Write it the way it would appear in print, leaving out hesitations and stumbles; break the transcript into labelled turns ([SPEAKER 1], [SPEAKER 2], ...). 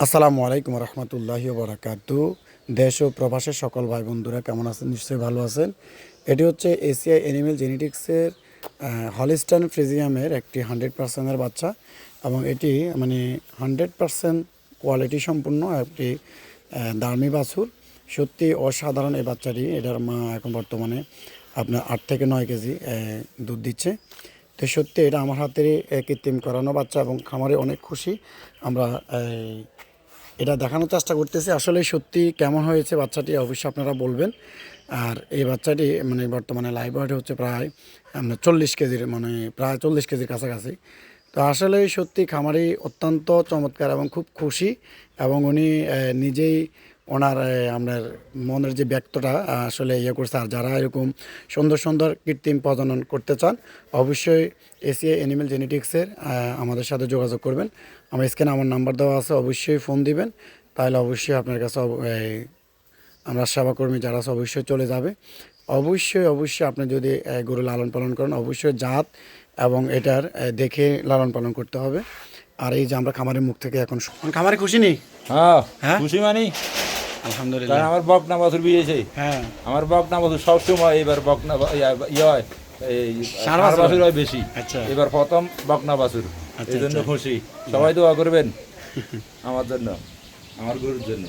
[SPEAKER 1] আসসালামু আলাইকুম রহমতুল্লাহি বারাকাতু। দেশ ও প্রবাসের সকল ভাই বন্ধুরা কেমন আছেন? নিশ্চয়ই ভালো আছেন। এটি হচ্ছে এসিআই অ্যানিমেল জেনেটিক্সের হলিস্টাইন ফ্রিজিয়ামের একটি 100%-এর বাচ্চা, এবং এটি মানে 100% কোয়ালিটি সম্পূর্ণ একটি দামি বাছুর। সত্যি অসাধারণ এই বাচ্চাটি। এটার মা এখন বর্তমানে আপনার 8 থেকে 9 কেজি দুধ দিচ্ছে। তো সত্যি এটা আমার হাতেরই কৃত্রিম করানো বাচ্চা, এবং খামারে অনেক খুশি আমরা। এটা দেখানোর চেষ্টা করতেছি আসলে সত্যি কেমন হয়েছে বাচ্চাটি, অবশ্যই আপনারা বলবেন। আর এই বাচ্চাটি মানে বর্তমানে লাইভ ওয়েট হচ্ছে প্রায় 40 কেজির, মানে প্রায় 40 কেজির কাছাকাছি। তো আসলে সত্যি খামারি অত্যন্ত চমৎকার এবং খুব খুশি, এবং উনি নিজেই ওনার আপনার মনের যে ব্যক্তটা আসলে ইয়ে করছে। আর যারা এরকম সুন্দর সুন্দর কৃত্রিম প্রজনন করতে চান, অবশ্যই এসিআই অ্যানিমেল জেনেটিক্সের আমাদের সাথে যোগাযোগ করবেন। আমার স্ক্রিনে আমার নাম্বার দেওয়া আছে, অবশ্যই ফোন দিবেন। তাহলে অবশ্যই আপনার কাছে আমরা সেবাকর্মী যারা আছে অবশ্যই চলে যাবে। অবশ্যই অবশ্যই আপনি যদি গরু লালন পালন করেন, অবশ্যই জাত এবং এটার দেখে লালন পালন করতে হবে। আর এই যে আমরা খামারের মুখ থেকে এখন খামারে খুশি নেই।
[SPEAKER 2] হ্যাঁ
[SPEAKER 1] হ্যাঁ?
[SPEAKER 2] খুশি মানি।
[SPEAKER 1] আলহামদুলিল্লাহ।
[SPEAKER 2] কারণ আমার বকনা বাছুর বিয়েছে।
[SPEAKER 1] হ্যাঁ,
[SPEAKER 2] আমার বকনা বাছুর সবসময় এবার বকনা ইয়ে হয়, এই
[SPEAKER 1] ষাঁড়
[SPEAKER 2] ষাঁড়
[SPEAKER 1] বাছুর
[SPEAKER 2] বাছুর হয় বেশি।
[SPEAKER 1] আচ্ছা।
[SPEAKER 2] এবার প্রথম বকনা বাছুর,
[SPEAKER 1] আচ্ছা,
[SPEAKER 2] এই জন্য
[SPEAKER 1] আচ্ছা।
[SPEAKER 2] খুশি। সবাই দোয়া করবেন আমার জন্য, আমার গরুর জন্য।